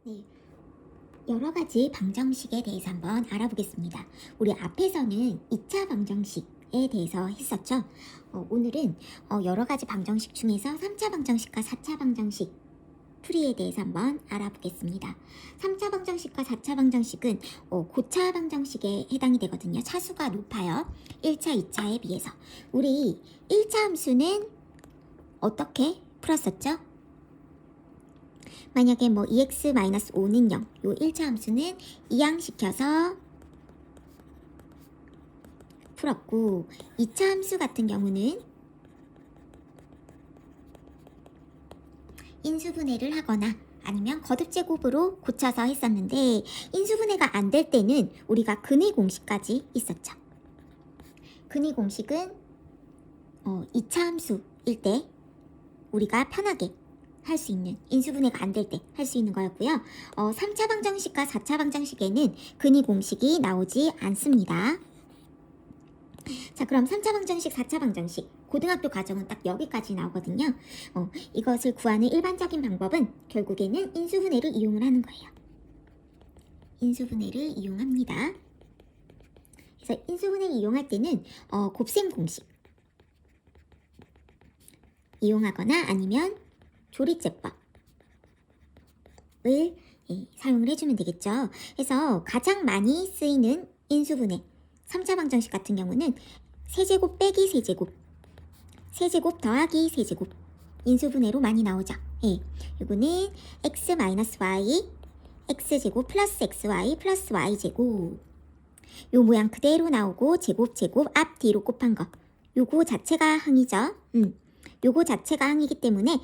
네, 여러 가지 방정식에 대해서 한번 알아보겠습니다. 우리 앞에서는 2차 방정식에 대해서 했었죠. 오늘은 여러 가지 방정식 중에서 3차 방정식과 4차 방정식 풀이에 대해서 한번 알아보겠습니다. 3차 방정식과 4차 방정식은 고차 방정식에 해당이 되거든요. 차수가 높아요. 1차, 2차에 비해서. 우리 1차 함수는 어떻게 풀었었죠? 만약에 뭐 2x-5는 0, 요 1차 함수는 이항시켜서 풀었고, 2차 함수 같은 경우는 인수분해를 하거나 아니면 거듭제곱으로 고쳐서 했었는데, 인수분해가 안 될 때는 우리가 근의 공식까지 있었죠. 근의 공식은 2차 함수일 때 우리가 편하게 할 수 있는, 인수분해가 안 될 때 할 수 있는 거였고요. 3차 방정식과 4차 방정식에는 근의 공식이 나오지 않습니다. 자, 그럼 3차 방정식, 4차 방정식, 고등학교 과정은 딱 여기까지 나오거든요. 이것을 구하는 일반적인 방법은 결국에는 인수분해를 이용을 하는 거예요. 인수분해를 이용합니다. 그래서 인수분해를 이용할 때는 곱셈 공식 이용하거나 아니면 조리제법을 사용을 해주면 되겠죠. 그래서 가장 많이 쓰이는 인수분해 3차 방정식 같은 경우는 세제곱 빼기 세제곱, 세제곱 더하기 세제곱 인수분해로 많이 나오죠. 이거는 x-y, x제곱 플러스 xy 플러스 y제곱, 요 모양 그대로 나오고 제곱 제곱 앞 뒤로 곱한 거, 요거 자체가 항이죠. 요거 자체가 항이기 때문에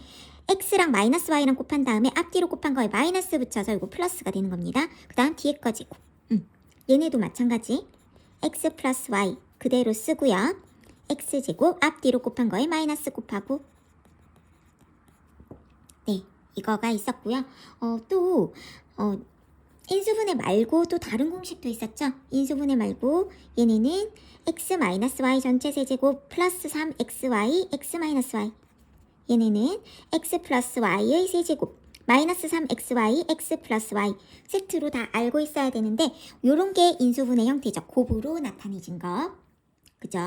x랑 마이너스 y랑 곱한 다음에 앞뒤로 곱한 거에 마이너스 붙여서 이거 플러스가 되는 겁니다. 그 다음 뒤에 거 제곱. 얘네도 마찬가지. x 플러스 y 그대로 쓰고요. x제곱 앞뒤로 곱한 거에 마이너스 곱하고. 네, 이거가 있었고요. 또 인수분해 말고 또 다른 공식도 있었죠. 인수분해 말고 얘네는 x 마이너스 y 전체 세제곱 플러스 3xy x 마이너스 y, 얘네는 x 플러스 y의 세제곱 마이너스 3xy x 플러스 y 세트로 다 알고 있어야 되는데, 요런 게 인수분해 형태죠. 곱으로 나타내진 거. 그죠?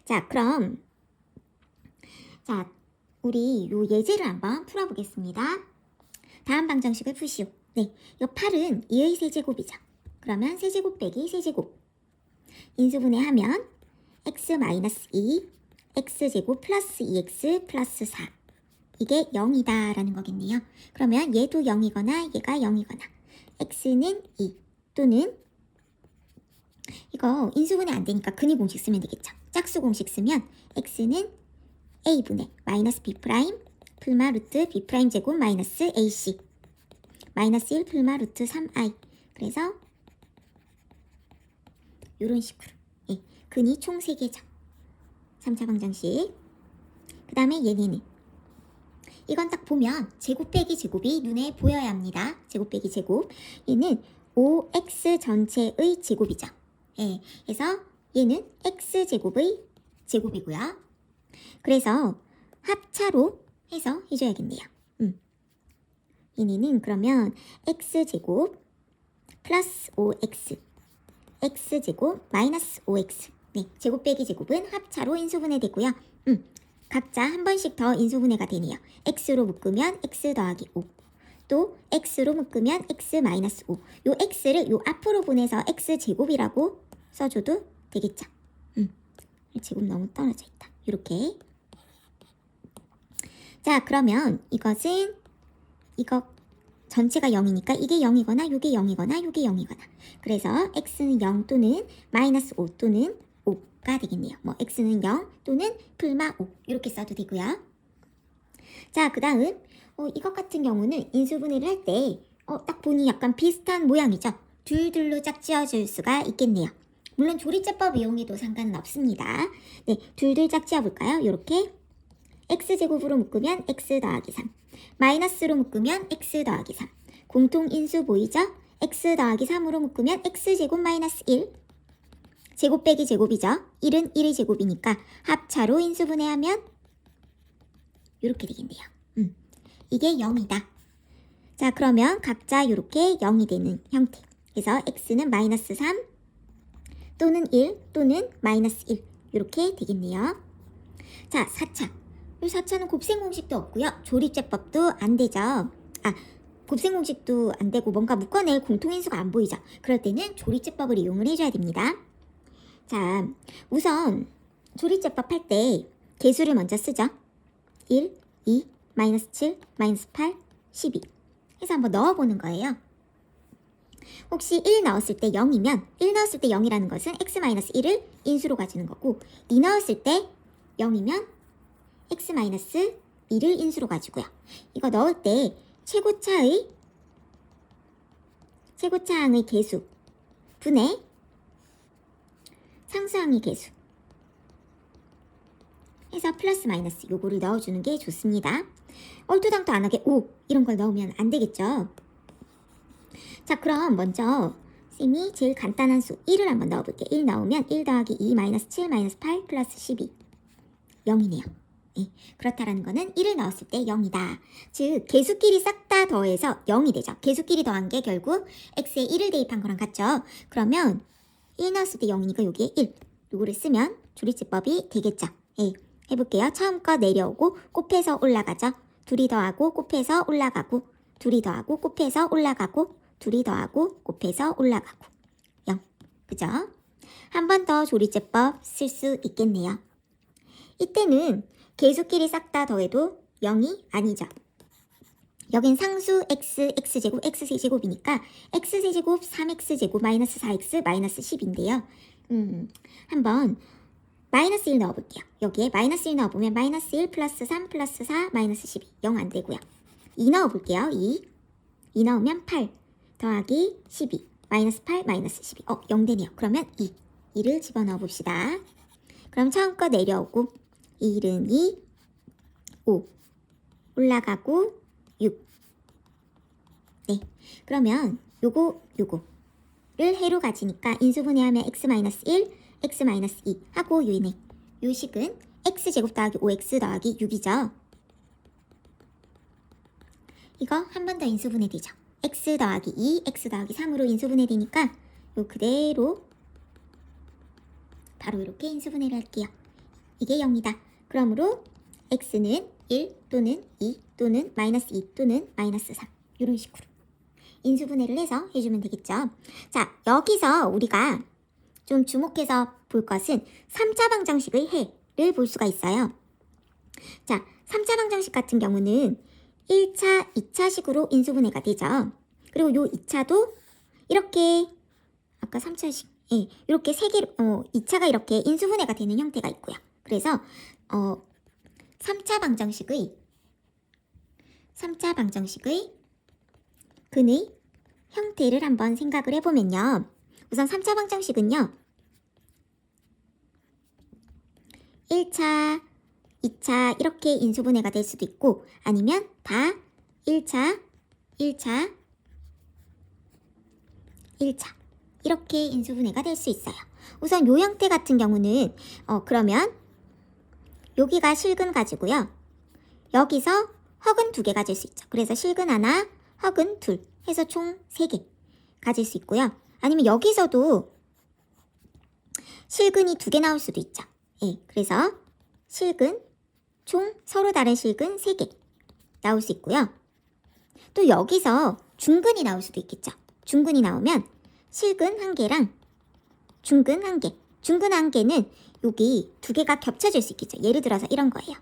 자, 그럼 자, 우리 요 예제를 한번 풀어보겠습니다. 다음 방정식을 푸시오. 네, 요 8은 2의 세제곱이죠. 그러면 세제곱 빼기 세제곱 인수분해하면 x-2 x제곱 플러스 2x 플러스 4, 이게 0이다 라는 거겠네요. 그러면 얘도 0이거나 얘가 0이거나 x는 2 또는 이거 인수분해 안 되니까 근의 공식 쓰면 되겠죠. 짝수 공식 쓰면 x는 a분의 마이너스 b 프라임 풀마 루트 b 프라임 제곱 마이너스 ac 마이너스 1 풀마 루트 3i, 그래서 요런 식으로 근이 총 3개죠. 3차 방정식. 그 다음에 얘네는 이건 딱 보면 제곱 빼기 제곱이 눈에 보여야 합니다. 제곱 빼기 제곱. 얘는 5x 전체의 제곱이죠. 그래서 얘는 x제곱의 제곱이고요. 그래서 합차로 해서 해줘야겠네요. 얘네는 그러면 x제곱 플러스 5x x제곱 마이너스 5x, 네, 제곱 빼기 제곱은 합차로 인수분해 되고요. 각자 한 번씩 더 인수분해가 되네요. x로 묶으면 x 더하기 5, 또 x로 묶으면 x 마이너스 5, 요 x를 요 앞으로 보내서 x제곱이라고 써줘도 되겠죠. 제곱 너무 떨어져 있다. 이렇게. 자, 그러면 이것은 이거 전체가 0이니까 이게 0이거나 요게 0이거나 요게 0이거나, 그래서 x는 0 또는 마이너스 5 또는 5가 되겠네요. 뭐 x는 0 또는 풀마 5 이렇게 써도 되고요. 자, 그 다음 이것 같은 경우는 인수분해를 할 때 딱 보니 약간 비슷한 모양이죠. 둘둘로 짝지어줄 수가 있겠네요. 물론 조리제법 이용해도 상관은 없습니다. 네, 둘둘 짝지어볼까요? 이렇게 x제곱으로 묶으면 x 더하기 3, 마이너스로 묶으면 x 더하기 3, 공통인수 보이죠? x 더하기 3으로 묶으면 x제곱 마이너스 1, 제곱 빼기 제곱이죠? 1은 1의 제곱이니까 합차로 인수분해하면 이렇게 되겠네요. 이게 0이다. 자, 그러면 각자 이렇게 0이 되는 형태. 그래서 x는 마이너스 3 또는 1 또는 마이너스 1 이렇게 되겠네요. 자, 4차. 이 4차는 곱셈 공식도 없고요. 조립제법도 안 되죠. 곱셈 공식도 안 되고 뭔가 묶어낼 공통인수가 안 보이죠. 그럴 때는 조립제법을 이용을 해줘야 됩니다. 자, 우선 조립제법 할 때 개수를 먼저 쓰죠. 1, 2, 마이너스 7, 마이너스 8, 12 해서 한번 넣어보는 거예요. 혹시 1 넣었을 때 0이면 1 넣었을 때 0이라는 것은 x-1을 인수로 가지는 거고 2 넣었을 때 0이면 x-1을 인수로 가지고요. 이거 넣을 때 최고차항의 개수 분의 상수항의 개수 해서 플러스 마이너스 요거를 넣어주는 게 좋습니다. 얼토당토 안 하게 5 이런 걸 넣으면 안 되겠죠. 자, 그럼 먼저 쌤이 제일 간단한 수 1을 한번 넣어볼게요. 1 넣으면 1 더하기 2 마이너스 7 마이너스 8 플러스 12 0이네요. 네, 그렇다라는 거는 1을 넣었을 때 0이다. 즉 개수끼리 싹 다 더해서 0이 되죠. 개수끼리 더한 게 결국 x에 1을 대입한 거랑 같죠. 그러면 1 넣었을 때 0이니까 여기에 1 요거를 쓰면 조립제법이 되겠죠. 네, 해볼게요. 처음 거 내려오고 곱해서 올라가죠. 둘이 더하고 곱해서 올라가고 둘이 더하고 곱해서 올라가고 둘이 더하고 곱해서 올라가고 0. 그죠? 한 번 더 조립제법 쓸 수 있겠네요. 이때는 개수끼리 싹 다 더해도 0이 아니죠. 여긴 상수 x, x제곱, x세제곱이니까 x세제곱 3x제곱 마이너스 4x 마이너스 10인데요. 한번 마이너스 1 넣어볼게요. 여기에 마이너스 1 넣어보면 마이너스 1 플러스 3 플러스 4 마이너스 12 0 안 되고요. 2 넣어볼게요. 2 넣으면 8 더하기 12 마이너스 8 마이너스 12 0 되네요. 그러면 2를 집어넣어 봅시다. 그럼 처음 거 내려오고 1은 2 5 올라가고 6 네, 그러면 요거를 해로 가지니까 인수분해하면 x-1 x-2 하고 요네 요 식은 x제곱 더하기 5x 더하기 6이죠. 이거 한 번 더 인수분해 되죠. x 더하기 2 x 더하기 3으로 인수분해 되니까 요 그대로 바로 이렇게 인수분해를 할게요. 이게 0이다. 그러므로 x는 1 또는 2 또는 마이너스 2 또는 마이너스 3 이런 식으로 인수분해를 해서 해주면 되겠죠. 자, 여기서 우리가 좀 주목해서 볼 것은 3차 방정식의 해를 볼 수가 있어요. 자, 3차 방정식 같은 경우는 1차, 2차식으로 인수분해가 되죠. 그리고 요 2차도 이렇게 아까 3차식 이렇게 3개 2차가 이렇게 인수분해가 되는 형태가 있고요. 그래서 3차 방정식의 근의 형태를 한번 생각을 해보면요. 우선 3차 방정식은요. 1차, 2차 이렇게 인수분해가 될 수도 있고 아니면 다 1차 이렇게 인수분해가 될 수 있어요. 우선 요 형태 같은 경우는 그러면 여기가 실근 가지고요. 여기서 허근 2개 가질 수 있죠. 그래서 실근 하나, 허근 둘 해서 총 3개 가질 수 있고요. 아니면 여기서도 실근이 2개 나올 수도 있죠. 예, 그래서 실근 총 서로 다른 실근 3개 나올 수 있고요. 또 여기서 중근이 나올 수도 있겠죠. 중근이 나오면 실근 1개랑 중근 1개. 중근 1개는 여기 2개가 겹쳐질 수 있겠죠. 예를 들어서 이런 거예요.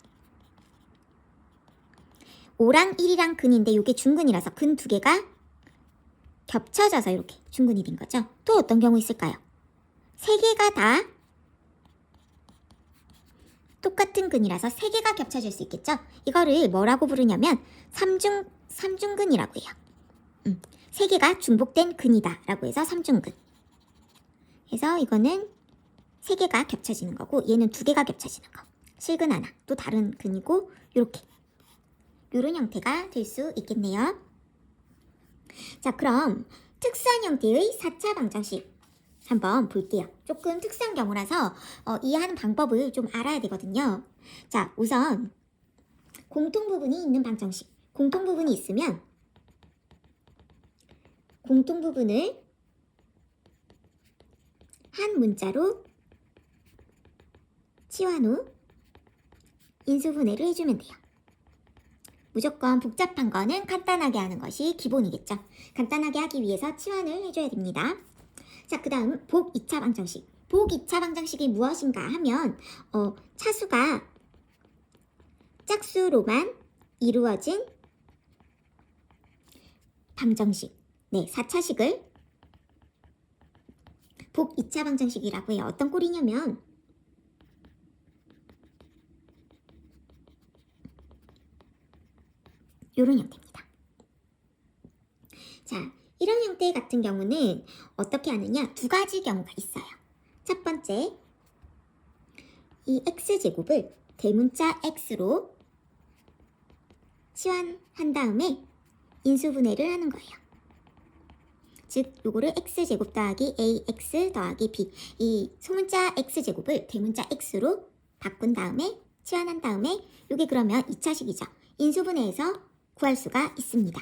5랑 1이랑 근인데 이게 중근이라서 근 2개가 겹쳐져서 이렇게 중근이 된 거죠. 또 어떤 경우 있을까요? 3개가 다 똑같은 근이라서 3개가 겹쳐질 수 있겠죠. 이거를 뭐라고 부르냐면 삼중근이라고 해요. 3개가 중복된 근이다 라고 해서 삼중근. 그래서 이거는 3개가 겹쳐지는 거고 얘는 2개가 겹쳐지는 거. 실근 하나 또 다른 근이고 이렇게 이런 형태가 될 수 있겠네요. 자, 그럼 특수한 형태의 4차 방정식 한번 볼게요. 조금 특수한 경우라서 이해하는 방법을 좀 알아야 되거든요. 자, 우선 공통부분이 있는 방정식. 공통부분이 있으면 공통 부분을 한 문자로 치환 후 인수분해를 해주면 돼요. 무조건 복잡한 거는 간단하게 하는 것이 기본이겠죠. 간단하게 하기 위해서 치환을 해줘야 됩니다. 자, 그 다음 복 2차 방정식. 복 2차 방정식이 무엇인가 하면 차수가 짝수로만 이루어진 방정식, 4차식을 복 2차 방정식이라고 해요. 어떤 꼴이냐면 이런 형태입니다. 자, 이런 형태 같은 경우는 어떻게 하느냐? 두 가지 경우가 있어요. 첫 번째, 이 x제곱을 대문자 x로 치환한 다음에 인수분해를 하는 거예요. 즉, 요거를 x제곱 더하기 ax 더하기 b, 이 소문자 x제곱을 대문자 x로 바꾼 다음에 치환한 다음에 요게 그러면 2차식이죠. 인수분해해서 구할 수가 있습니다.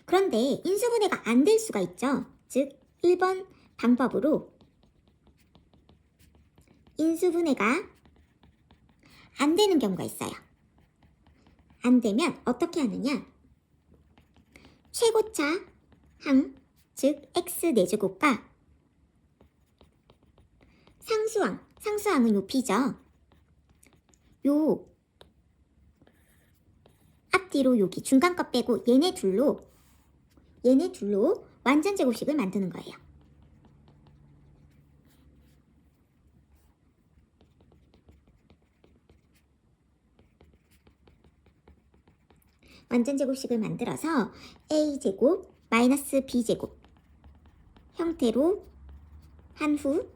그런데 인수분해가 안 될 수가 있죠. 즉 1번 방법으로 인수분해가 안 되는 경우가 있어요. 안 되면 어떻게 하느냐? 최고차 항, 즉 x 4제곱과 상수항은 요 b죠. 요 앞뒤로 여기 중간 것 빼고 얘네 둘로 완전 제곱식을 만드는 거예요. 완전 제곱식을 만들어서 a제곱 마이너스 b제곱 형태로 한 후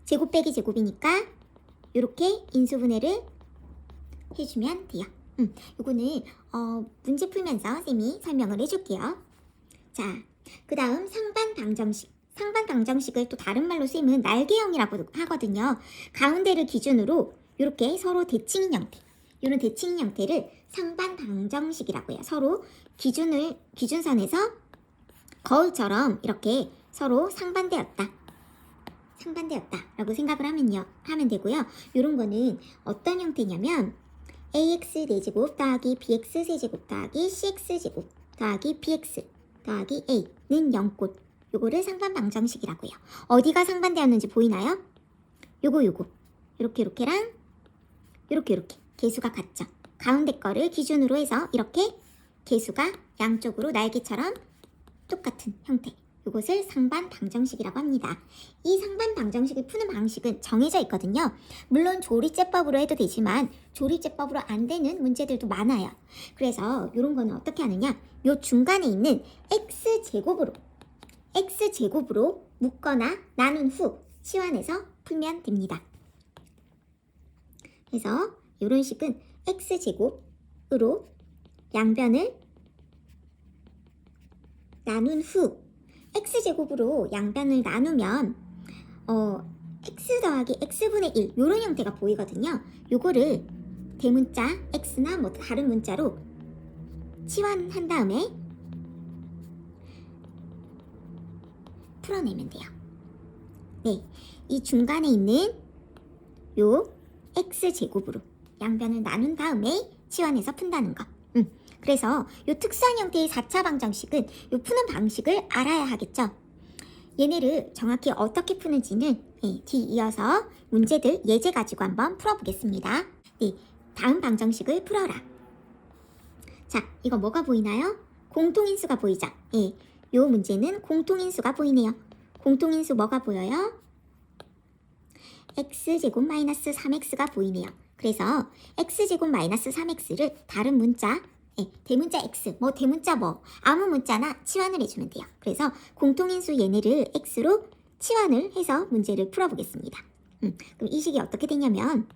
제곱 빼기 제곱이니까 이렇게 인수분해를 해주면 돼요. 요거는 문제 풀면서 쌤이 설명을 해줄게요. 자, 그 다음 상반 방정식. 상반 방정식을 또 다른 말로 쌤은 날개형이라고 하거든요. 가운데를 기준으로 이렇게 서로 대칭인 형태. 이런 대칭인 형태를 상반 방정식이라고 해요. 서로 기준선에서 거울처럼 이렇게 서로 상반되었다 라고 생각을 하면 되고요. 이런 거는 어떤 형태냐면 ax 4제곱 더하기 bx 세제곱 더하기 cx제곱 더하기 bx 더하기 a는 0꼴. 요거를 상반 방정식이라고 해요. 어디가 상반되었는지 보이나요? 요거 이렇게랑 이렇게 개수가 같죠. 가운데 거를 기준으로 해서 이렇게 개수가 양쪽으로 날개처럼 똑같은 형태. 이것을 상반 방정식이라고 합니다. 이 상반 방정식을 푸는 방식은 정해져 있거든요. 물론 조리제법으로 해도 되지만 조리제법으로 안 되는 문제들도 많아요. 그래서 이런 거는 어떻게 하느냐? 요 중간에 있는 x제곱으로 묶거나 나눈 후 치환해서 풀면 됩니다. 그래서 이런 식은 x제곱으로 양변을 나눈 후 x제곱으로 양변을 나누면 x 더하기 x분의 1 이런 형태가 보이거든요. 요거를 대문자 x나 뭐 다른 문자로 치환한 다음에 풀어내면 돼요. 네, 이 중간에 있는 요 x제곱으로 양변을 나눈 다음에 치환해서 푼다는 거. 그래서 이 특수한 형태의 4차 방정식은 이 푸는 방식을 알아야 하겠죠. 얘네를 정확히 어떻게 푸는지는 뒤이어서 문제들 예제 가지고 한번 풀어보겠습니다. 네, 다음 방정식을 풀어라. 자, 이거 뭐가 보이나요? 공통인수가 보이죠? 이 문제는 공통인수가 보이네요. 공통인수 뭐가 보여요? x제곱 마이너스 3x가 보이네요. 그래서 x제곱 마이너스 3x를 다른 문자 대문자 x, 대문자 아무 문자나 치환을 해주면 돼요. 그래서 공통인수 얘네를 x로 치환을 해서 문제를 풀어보겠습니다. 그럼 이 식이 어떻게 되냐면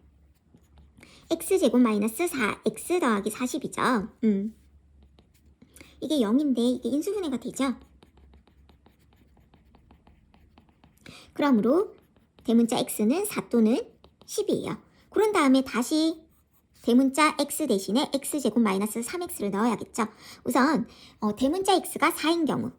x제곱 마이너스 4x 더하기 40이죠. 이게 0인데 이게 인수분해가 되죠. 그러므로 대문자 x는 4 또는 10이에요. 그런 다음에 다시 대문자 x 대신에 x제곱 마이너스 3x를 넣어야겠죠. 우선 대문자 x가 4인 경우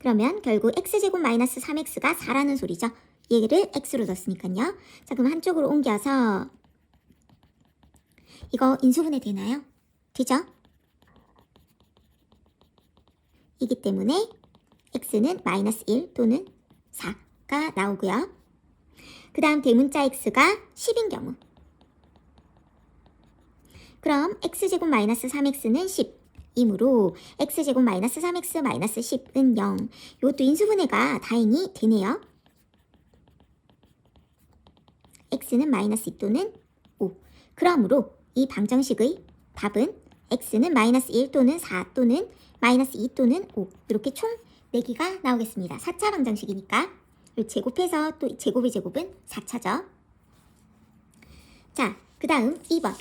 그러면 결국 x제곱 마이너스 3x가 4라는 소리죠. 얘를 x로 넣었으니까요. 자, 그럼 한쪽으로 옮겨서 이거 인수분해 되나요? 되죠? 이기 때문에 x는 마이너스 1 또는 4가 나오고요. 그 다음 대문자 x가 10인 경우 그럼 x제곱 마이너스 3x는 10 이므로 x제곱 마이너스 3x 마이너스 10은 0. 이것도 인수분해가 다행히 되네요. x는 마이너스 2 또는 5. 그러므로 이 방정식의 답은 x는 마이너스 1 또는 4 또는 마이너스 2 또는 5 이렇게 총 4개가 나오겠습니다. 4차 방정식이니까 제곱해서 또 제곱의 제곱은 4차죠. 자, 그 다음 2번.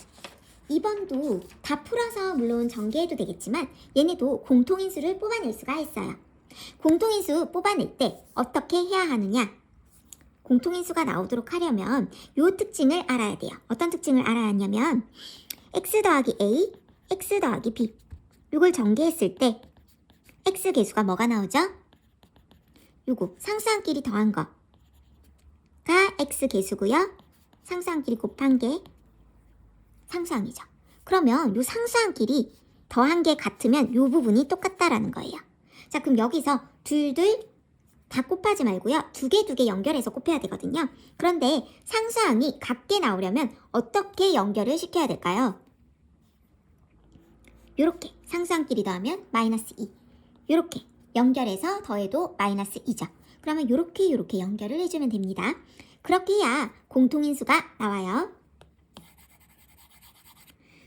2번도 다 풀어서 물론 전개해도 되겠지만 얘네도 공통인수를 뽑아낼 수가 있어요. 공통인수 뽑아낼 때 어떻게 해야 하느냐? 공통인수가 나오도록 하려면 요 특징을 알아야 돼요. 어떤 특징을 알아야 하냐면 x 더하기 a, x 더하기 b 이걸 전개했을 때 x 계수가 뭐가 나오죠? 요거 상수항끼리 더한 거가 x 계수고요. 상수항끼리 곱한 게 상수항이죠. 그러면 요 상수항끼리 더한 게 같으면 요 부분이 똑같다라는 거예요. 자, 그럼 여기서 둘둘 다 곱하지 말고요. 두 개 연결해서 곱해야 되거든요. 그런데 상수항이 같게 나오려면 어떻게 연결을 시켜야 될까요? 요렇게 상수항끼리 더하면 마이너스 2 요렇게 연결해서 더해도 마이너스 2죠. 그러면 요렇게 연결을 해주면 됩니다. 그렇게 해야 공통인수가 나와요.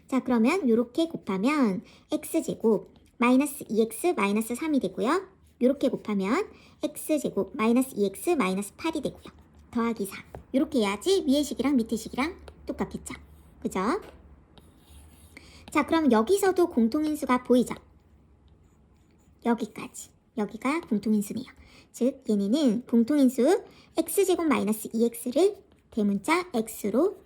자, 그러면 요렇게 곱하면 x제곱 마이너스 2x 마이너스 3이 되고요. 요렇게 곱하면 x제곱 마이너스 2x 마이너스 8이 되고요. 더하기 4 요렇게 해야지 위의 식이랑 밑의 식이랑 똑같겠죠. 그죠? 자, 그럼 여기서도 공통인수가 보이죠? 여기까지 여기가 공통인수네요. 즉 얘네는 공통인수 x제곱 마이너스 2x를 대문자 x로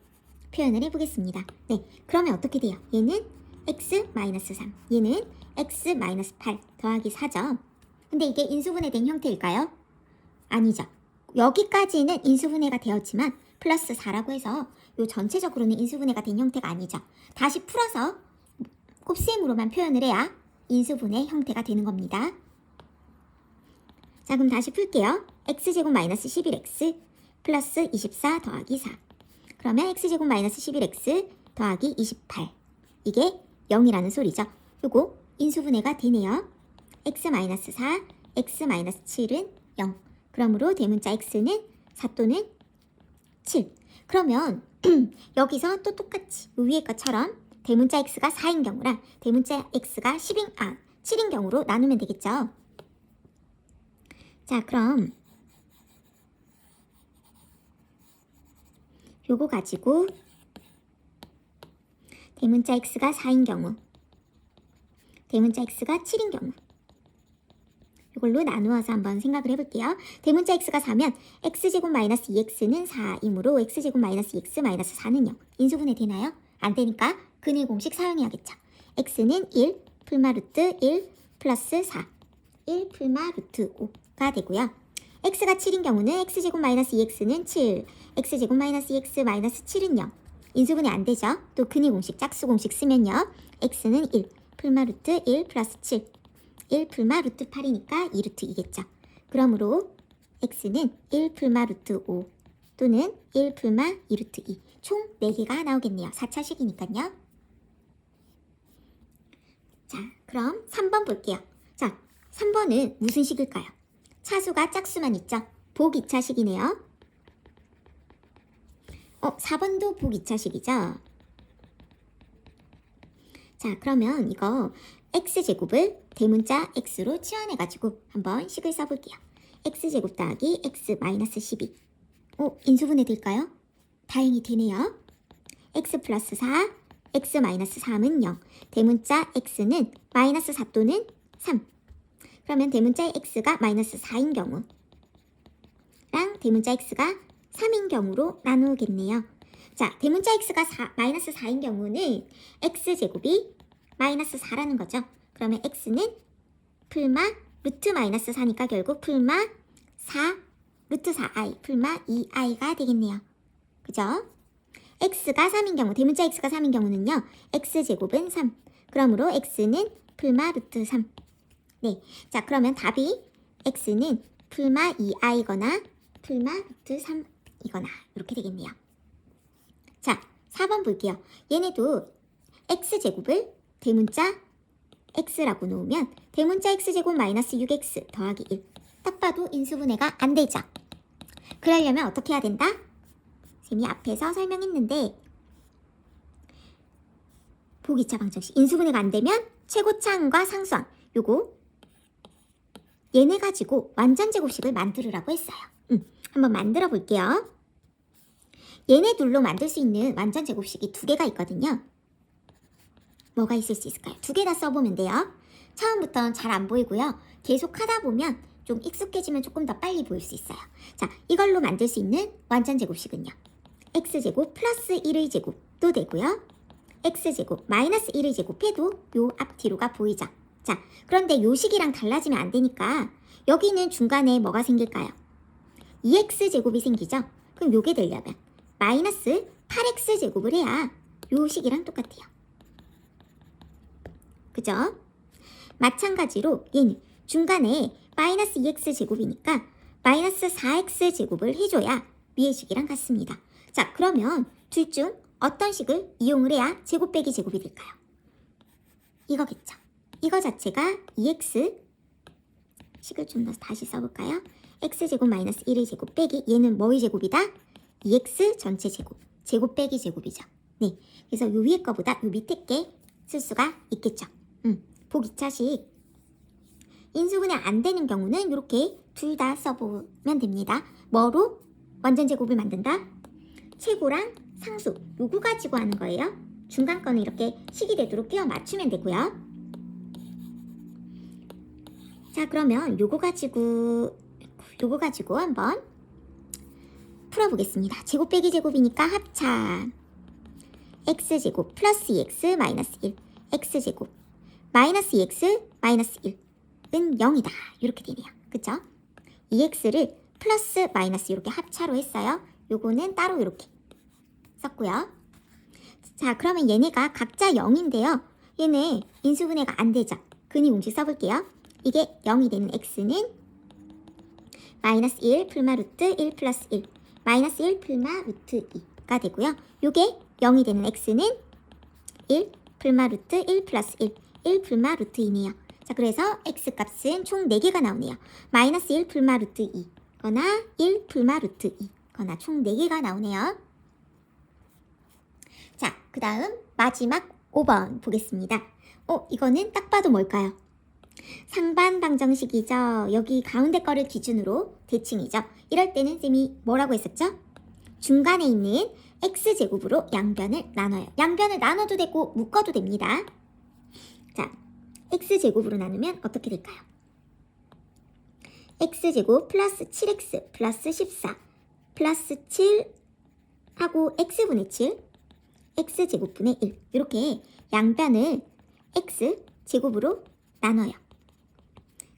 표현을 해보겠습니다. 네, 그러면 어떻게 돼요? 얘는 x 마이너스 3, 얘는 x 마이너스 8 더하기 4죠. 근데 이게 인수분해된 형태일까요? 아니죠. 여기까지는 인수분해가 되었지만 플러스 4라고 해서 요 전체적으로는 인수분해가 된 형태가 아니죠. 다시 풀어서 곱셈으로만 표현을 해야 인수분해 형태가 되는 겁니다. 자, 그럼 다시 풀게요. x제곱 마이너스 11x 플러스 24 더하기 4 그러면 x제곱 마이너스 11x 더하기 28 이게 0이라는 소리죠. 요거 인수분해가 되네요. x 마이너스 4, x 마이너스 7은 0. 그러므로 대문자 x는 4 또는 7. 그러면 여기서 또 똑같이 위에 것처럼 대문자 x가 4인 경우랑 대문자 x가 7인 경우로 나누면 되겠죠. 자, 그럼 요거 가지고 대문자 x가 4인 경우 대문자 x가 7인 경우 이걸로 나누어서 한번 생각을 해볼게요. 대문자 x가 4면 x제곱 마이너스 2x는 4이므로 x제곱 마이너스 2x 마이너스 4는 0. 인수분해 되나요? 안 되니까 근의 공식 사용해야겠죠. x는 1 풀마 루트 1 플러스 4 1 풀마 루트 5가 되고요. x가 7인 경우는 x제곱 마이너스 2x는 7 x제곱 마이너스 2x 마이너스 7은 0. 인수분해 안 되죠. 또 근의 공식 짝수 공식 쓰면요. x는 1 풀마 루트 1 플러스 7 1 풀마 루트 8이니까 2루트 2겠죠. 그러므로 x는 1 풀마 루트 5 또는 1 풀마 2루트 2 총 4개가 나오겠네요. 4차식이니까요. 자, 그럼 3번 볼게요. 자, 3번은 무슨 식일까요? 차수가 짝수만 있죠. 복 2차식이네요. 4번도 복 2차식이죠. 자, 그러면 이거 x제곱을 대문자 x로 치환해가지고 한번 식을 써볼게요. x제곱 더하기 x 마이너스 12 인수분해 될까요? 다행히 되네요. x 플러스 4 x 마이너스 3은 0 대문자 x는 마이너스 4 또는 3 그러면 대문자 x가 마이너스 4인 경우랑 대문자 x가 3인 경우로 나누겠네요. 자, 대문자 x가 마이너스 4인 경우는 x제곱이 마이너스 4라는 거죠. 그러면 x는 풀마 루트 마이너스 4니까 결국 풀마 4 루트 4i 풀마 2i가 되겠네요. 그죠? x가 3인 경우, 대문자 x가 3인 경우는요. x제곱은 3. 그러므로 x는 풀마 루트 3. 네, 자 그러면 답이 x는 풀마 2i거나 풀마 루트 3이거나 이렇게 되겠네요. 자, 4번 볼게요. 얘네도 x제곱을 대문자 x라고 놓으면 대문자 x제곱 마이너스 6x 더하기 1. 딱 봐도 인수분해가 안 되죠. 그러려면 어떻게 해야 된다? 쌤이 앞에서 설명했는데 보기차 방정식 인수분해가 안 되면 최고차항과 상수항 요거 얘네 가지고 완전 제곱식을 만들으라고 했어요. 한번 만들어 볼게요. 얘네 둘로 만들 수 있는 완전 제곱식이 두 개가 있거든요. 뭐가 있을 수 있을까요? 두 개 다 써보면 돼요. 처음부터는 잘 안 보이고요. 계속 하다 보면 좀 익숙해지면 조금 더 빨리 보일 수 있어요. 자, 이걸로 만들 수 있는 완전 제곱식은요. x제곱 플러스 1의 제곱도 되고요. x제곱 마이너스 1의 제곱해도 요 앞뒤로가 보이죠. 자, 그런데 요 식이랑 달라지면 안 되니까 여기는 중간에 뭐가 생길까요? 2x제곱이 생기죠. 그럼 요게 되려면 마이너스 8x제곱을 해야 요 식이랑 똑같아요. 그죠? 마찬가지로 얘는 중간에 마이너스 2x제곱이니까 마이너스 4x제곱을 해줘야 위의 식이랑 같습니다. 자, 그러면 둘 중 어떤 식을 이용을 해야 제곱 빼기 제곱이 될까요? 이거겠죠. 이거 자체가 2x 식을 좀 더 다시 써볼까요? x제곱 마이너스 1의 제곱 빼기 얘는 뭐의 제곱이다? 2x 전체 제곱. 제곱 빼기 제곱이죠. 네, 그래서 요 위에 거보다 요 밑에 게 쓸 수가 있겠죠. 보기 2차식 인수분해 안 되는 경우는 이렇게 둘 다 써보면 됩니다. 뭐로 완전 제곱을 만든다? 최고랑 상수 요거 가지고 하는 거예요. 중간 거는 이렇게 식이 되도록 끼워 맞추면 되고요. 자, 그러면 요거 가지고 한번 풀어보겠습니다. 제곱 빼기 제곱이니까 합차 x제곱 플러스 2x 마이너스 1 x제곱 마이너스 2x 마이너스 1은 0이다. 이렇게 되네요. 그쵸? 2x를 플러스 마이너스 이렇게 합차로 했어요. 요거는 따로 이렇게 썼고요. 자, 그러면 얘네가 각자 0인데요. 얘네 인수분해가 안 되죠. 근이 공식 써볼게요. 이게 0이 되는 x는 마이너스 1 풀마 루트 1 플러스 1 마이너스 1 풀마 루트 2가 되고요. 요게 0이 되는 x는 1 풀마 루트 1 플러스 1 풀마 루트 2네요. 자, 그래서 x 값은 총 4개가 나오네요. 마이너스 1 풀마 루트 2 거나 1 풀마 루트 2 거나 총 4개가 나오네요. 자, 그 다음 마지막 5번 보겠습니다. 이거는 딱 봐도 뭘까요? 상반 방정식이죠. 여기 가운데 거를 기준으로 대칭이죠. 이럴 때는 쌤이 뭐라고 했었죠? 중간에 있는 x제곱으로 양변을 나눠요. 양변을 나눠도 되고 묶어도 됩니다. 자, x제곱으로 나누면 어떻게 될까요? x제곱 플러스 7x 플러스 14 플러스 7 하고 x분의 7 x제곱분의 1 이렇게 양변을 x제곱으로 나눠요.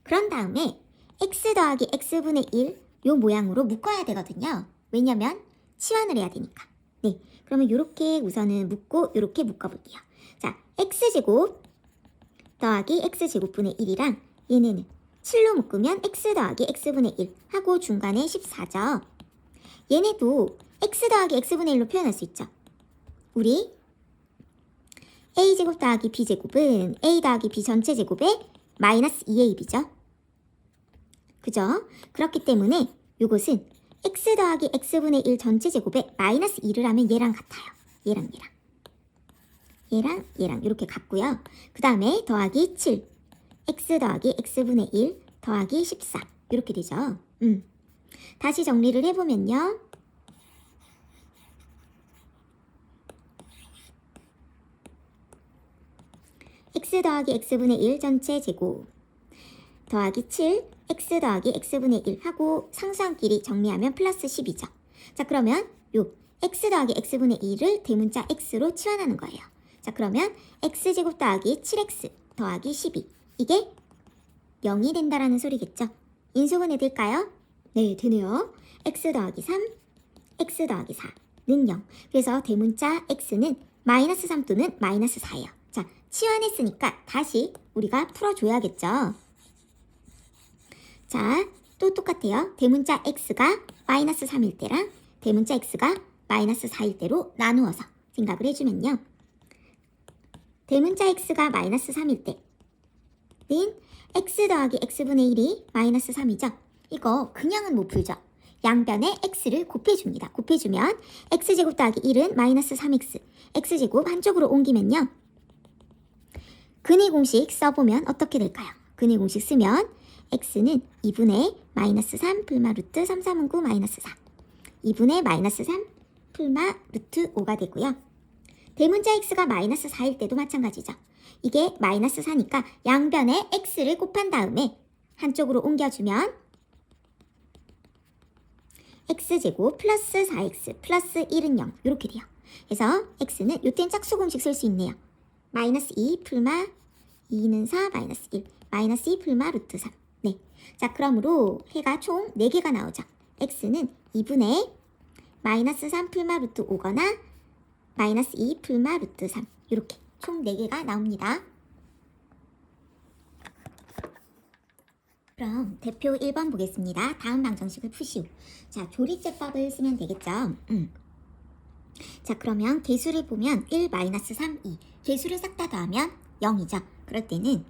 그런 다음에 x 더하기 x분의 1 요 모양으로 묶어야 되거든요. 왜냐면 치환을 해야 되니까. 네, 그러면 이렇게 우선은 묶고 이렇게 묶어볼게요. 자, x제곱 더하기 x제곱분의 1이랑 얘네는 7로 묶으면 x 더하기 x분의 1 하고 중간에 14죠. 얘네도 x 더하기 x분의 1로 표현할 수 있죠. 우리 a제곱 더하기 b제곱은 a 더하기 b 전체 제곱의 마이너스 2ab이죠. 그죠? 그렇기 때문에 이것은 x 더하기 x분의 1 전체 제곱에 마이너스 2를 하면 얘랑 같아요. 얘랑 이렇게 같고요. 그 다음에 더하기 7 x 더하기 x분의 1 더하기 14 이렇게 되죠. 다시 정리를 해보면요. x 더하기 x분의 1 전체 제곱 더하기 7 x 더하기 x분의 1 하고 상수항끼리 정리하면 플러스 10이죠. 자, 그러면 요 x 더하기 x분의 1을 대문자 x로 치환하는 거예요. 자, 그러면 x제곱 더하기 7x 더하기 12 이게 0이 된다라는 소리겠죠. 인수분해 될까요? 네, 되네요. x 더하기 3, x 더하기 4는 0. 그래서 대문자 x는 마이너스 3 또는 마이너스 4예요. 자, 치환했으니까 다시 우리가 풀어줘야겠죠. 자, 또 똑같아요. 대문자 x가 마이너스 3일 때랑 대문자 x가 마이너스 4일 때로 나누어서 생각을 해주면요. 대문자 x가 마이너스 3일 때는 x 더하기 x분의 1이 마이너스 3이죠. 이거 그냥은 못 풀죠. 양변에 x를 곱해줍니다. 곱해주면 x제곱 더하기 1은 마이너스 3x, x제곱 한쪽으로 옮기면요. 근의 공식 써보면 어떻게 될까요? 근의 공식 쓰면 x는 2분의 마이너스 3 풀마 루트 3, 3은 9 마이너스 4 2분의 마이너스 3 풀마 루트 5가 되고요. 대문자 x가 마이너스 4일 때도 마찬가지죠. 이게 마이너스 4니까 양변에 x를 곱한 다음에 한쪽으로 옮겨주면 x제곱 플러스 4x 플러스 1은 0 이렇게 돼요. 그래서 x는 요땐 짝수 공식 쓸 수 있네요. 마이너스 2 풀마 2는 4 마이너스 1 마이너스 2 풀마 루트 3. 네. 자, 그러므로 해가 총 4개가 나오죠. x는 2분의 마이너스 3 풀마 루트 5거나 마이너스 2 풀마 루트 3 이렇게 총 4개가 나옵니다. 그럼 대표 1번 보겠습니다. 다음 방정식을 푸시오. 자, 조립제법을 쓰면 되겠죠. 자, 그러면 개수를 보면 1, 마이너스 3, 2 개수를 싹 다 더하면 0이죠. 그럴 때는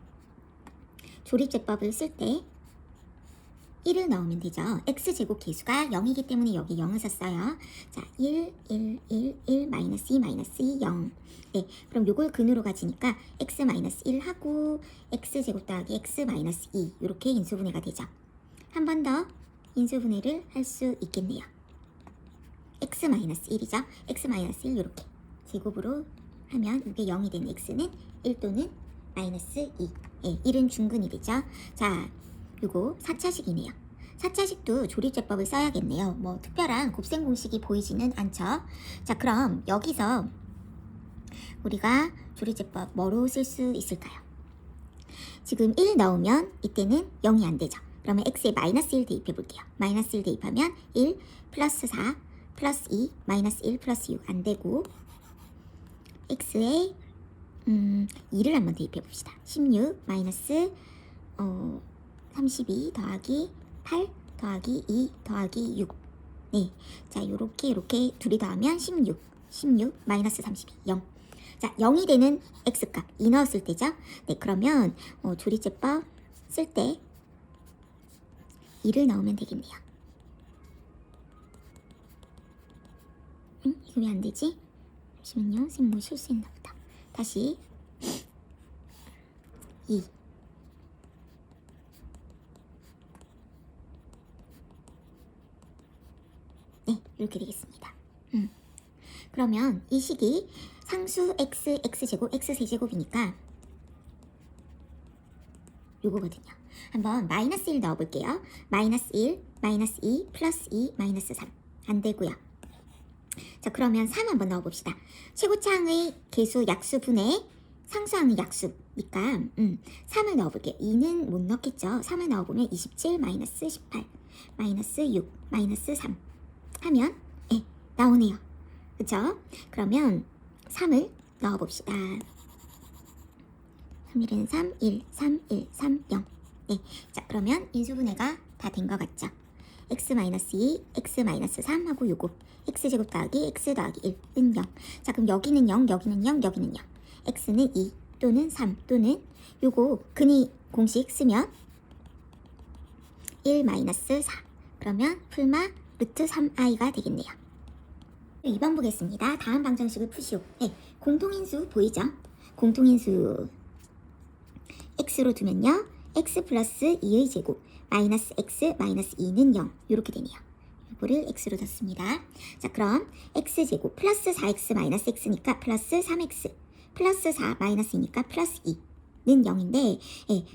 조립제법을 쓸 때 1을 넣으면 되죠. x제곱 개수가 0이기 때문에 여기 0을 썼어요. 자, 1, 1, 1, 1, 마이너스 2, 마이너스 2, 0. 네, 그럼 요걸 근으로 가지니까 x 마이너스 1 하고 x제곱 더하기 x 마이너스 2 이렇게 인수분해가 되죠. 한 번 더 인수분해를 할 수 있겠네요. x 마이너스 1이죠. x 마이너스 1 이렇게 제곱으로 하면 이게 0이 된 x는 1 또는 마이너스 2. 네, 1은 중근이 되죠. 자, 요거 4차식이네요. 4차식도 조립제법을 써야겠네요. 뭐 특별한 곱셈 공식이 보이지는 않죠. 자, 그럼 여기서 우리가 조립제법 뭐로 쓸 수 있을까요? 지금 1 넣으면 이때는 0이 안 되죠. 그러면 x에 마이너스 1 대입해 볼게요. 마이너스 1 대입하면 1 플러스 4 플러스 2 마이너스 1 플러스 6 안 되고 x에 2를 한번 대입해 봅시다. 16 마이너스 32 더하기 8 더하기 2 더하기 6. 네, 자, 요렇게 둘이 더하면 16 마이너스 32 0. 자, 0이 되는 x값 2 넣었을 때죠. 네, 그러면 조립제법 쓸 때 2를 넣으면 되겠네요. 이거 왜 안 되지? 잠시만요. 선생님 뭐 실수했나 보다. 다시 2. 네, 이렇게 되겠습니다. 그러면 이 식이 상수 x, x제곱, x세제곱이니까 요거거든요. 한번 마이너스 1 넣어볼게요. 마이너스 1, 마이너스 2, 플러스 2, 마이너스 3. 안 되고요. 자, 그러면 3 한번 넣어봅시다. 최고차항의 개수 약수분의 상수항의 약수니까 3을 넣어볼게요. 2는 못 넣겠죠. 3을 넣어보면 27 마이너스 18 마이너스 6 마이너스 3 하면 나오네요. 그쵸? 그러면 3을 넣어봅시다. 3일은 3, 1, 3, 1, 3, 0. 네, 자, 그러면 인수분해가 다 된 것 같죠? x-2, x-3 하고 요거 x제곱 더하기 x 더하기 1은 0. 자, 그럼 여기는 0, 여기는 0, 여기는 0. x는 2 또는 3 또는 요거 근의 공식 쓰면 1 마이너스 4. 그러면 풀마 루트 3i가 되겠네요. 2번 보겠습니다. 다음 방정식을 푸시오. 네, 공통인수 보이죠? 공통인수 x로 두면요. x 플러스 2의 제곱 마이너스 x 마이너스 2는 0 이렇게 되네요. 이거를 x로 뒀습니다. 자, 그럼 x제곱 플러스 4x 마이너스 x니까 플러스 3x 플러스 4 마이너스니까 플러스 2는 0인데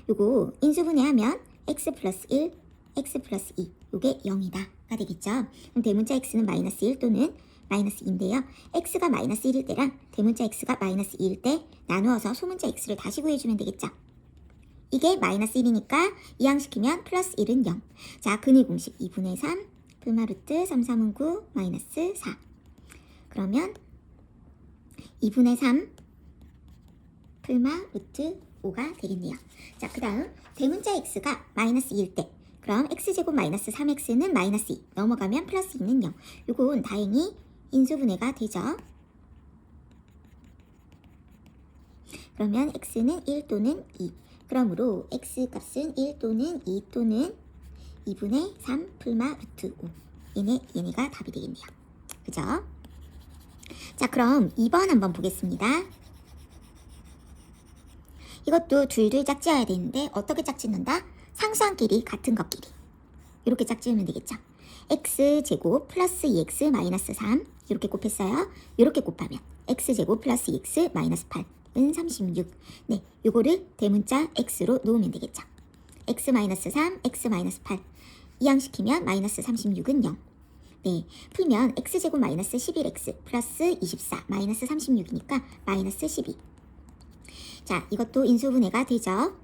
요거 인수분해하면 x 플러스 1 x 플러스 2 요게 0이다가 되겠죠. 그럼 대문자 x는 마이너스 1 또는 마이너스 2인데요. x가 마이너스 1일 때랑 대문자 x가 마이너스 2일 때 나누어서 소문자 x를 다시 구해주면 되겠죠. 이게 마이너스 1이니까 이항시키면 플러스 1은 0. 자, 근의 공식 2분의 3 풀마 루트 3, 3은 9 마이너스 4. 그러면 2분의 3 풀마 루트 5가 되겠네요. 자, 그 다음 대문자 x가 마이너스 2일 때 그럼 x제곱 마이너스 3x는 마이너스 2 넘어가면 플러스 2는 0. 요건 다행히 인수분해가 되죠. 그러면 x는 1 또는 2. 그러므로 x 값은 1 또는 2 또는 2분의 3 풀마 루트 5. 얘네가 답이 되겠네요. 그죠? 자, 그럼 2번 한번 보겠습니다. 이것도 둘둘 짝지어야 되는데 어떻게 짝짓는다? 상수항끼리 같은 것끼리 이렇게 짝지으면 되겠죠. x제곱 플러스 2x 마이너스 3 이렇게 곱했어요. 이렇게 곱하면 x제곱 플러스 2x 마이너스 8은 36. 네, 요거를 대문자 x로 놓으면 되겠죠. x 마이너스 3, x 마이너스 8 이항시키면 마이너스 36은 0. 네, 풀면 x제곱 마이너스 11x 플러스 24 마이너스 36이니까 마이너스 12. 자, 이것도 인수분해가 되죠.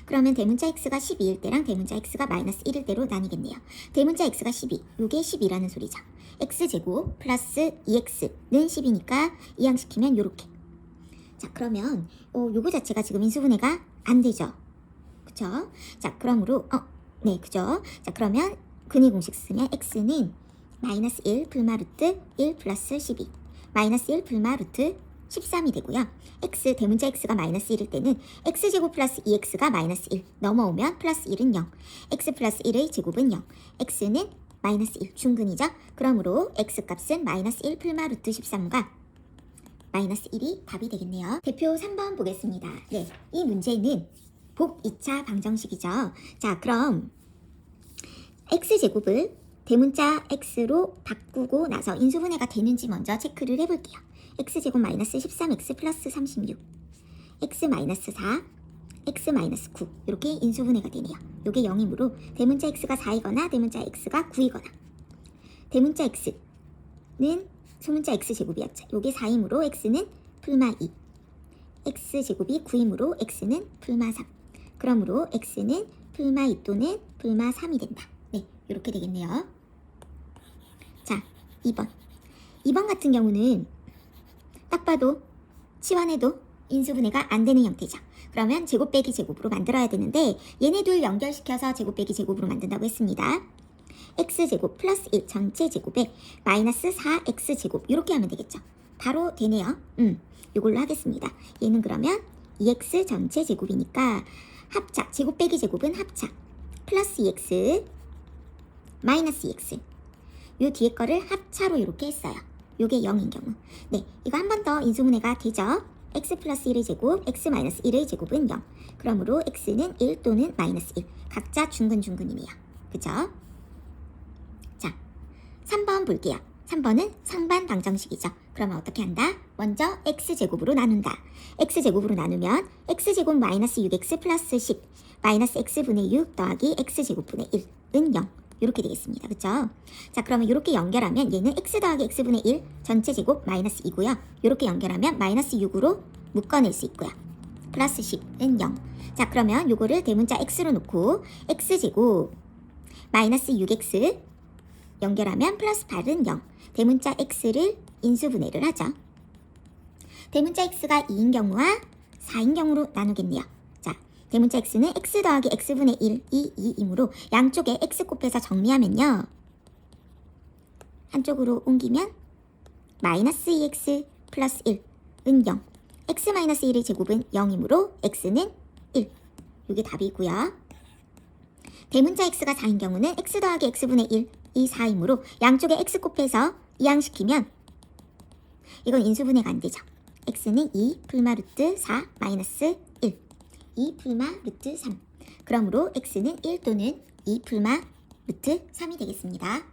그러면 대문자 x가 12일 때랑 대문자 x가 마이너스 1일 때로 나뉘겠네요. 대문자 x가 12, 요게 10이라는 소리죠. x제곱 플러스 2x는 10이니까 이항시키면 요렇게. 자, 그러면 요거 자체가 지금 인수분해가 안 되죠. 그쵸? 자, 그러므로 네, 그죠? 자, 그러면 근의 공식 쓰면 x는 마이너스 1 풀마 루트 1 플러스 12 마이너스 1 풀마 루트 13이 되고요. x 대문자 x가 마이너스 1일 때는 x제곱 플러스 2x가 마이너스 1 넘어오면 플러스 1은 0. x 플러스 1의 제곱은 0. x는 마이너스 1 중근이죠. 그러므로 x값은 마이너스 1 풀마 루트 13과 마이너스 1이 답이 되겠네요. 대표 3번 보겠습니다. 네, 이 문제는 복 2차 방정식이죠. 자, 그럼 x제곱을 대문자 x로 바꾸고 나서 인수분해가 되는지 먼저 체크를 해볼게요. x제곱 마이너스 13x 플러스 36 x 마이너스 4 x 마이너스 9 이렇게 인수분해가 되네요. 이게 0이므로 대문자 x가 4이거나 대문자 x가 9이거나 대문자 x는 소문자 x제곱이었죠. 이게 4이므로 x는 풀마 2 x제곱이 9이므로 x는 풀마 3 그러므로 x는 풀마 2 또는 풀마 3이 된다. 네, 이렇게 되겠네요. 자, 2번 같은 경우는 딱 봐도 치환해도 인수분해가 안 되는 형태죠. 그러면 제곱 빼기 제곱으로 만들어야 되는데 얘네 둘 연결시켜서 제곱 빼기 제곱으로 만든다고 했습니다. x제곱 플러스 1 전체 제곱에 마이너스 4x제곱 이렇게 하면 되겠죠. 바로 되네요. 이걸로 하겠습니다. 얘는 그러면 2x 전체 제곱이니까 합차 제곱 빼기 제곱은 합차 플러스 2x 마이너스 2x 요 뒤에 거를 합차로 이렇게 했어요. 요게 0인 경우. 네, 이거 한 번 더 인수분해가 되죠. x 플러스 1의 제곱, x 마이너스 1의 제곱은 0. 그러므로 x는 1 또는 마이너스 1. 각자 중근이네요. 그죠? 자, 3번 볼게요. 3번은 상반 방정식이죠. 그러면 어떻게 한다? 먼저 x제곱으로 나눈다. x제곱으로 나누면 x제곱 마이너스 6x 플러스 10 마이너스 x분의 6 더하기 x제곱분의 1은 0. 이렇게 되겠습니다. 그쵸? 자, 그러면 이렇게 연결하면 얘는 x 더하기 x분의 1 전체 제곱 마이너스 2고요. 이렇게 연결하면 마이너스 6으로 묶어낼 수 있고요. 플러스 10은 0. 자, 그러면 요거를 대문자 x로 놓고 x제곱 마이너스 6x 연결하면 플러스 8은 0. 대문자 x를 인수분해를 하죠. 대문자 x가 2인 경우와 4인 경우로 나누겠네요. 자, 대문자 x는 x 더하기 x분의 1이 2이므로 양쪽에 x 곱해서 정리하면요. 한쪽으로 옮기면 마이너스 2x 플러스 1은 0. x 마이너스 1의 제곱은 0이므로 x는 1. 이게 답이고요. 대문자 x가 4인 경우는 x 더하기 x분의 1이 4이므로 양쪽에 x 곱해서 이항시키면 이건 인수분해가 안 되죠. x는 2 풀마 루트 4 마이너스 1 2 풀마 루트 3 그러므로 x는 1 또는 2 풀마 루트 3이 되겠습니다.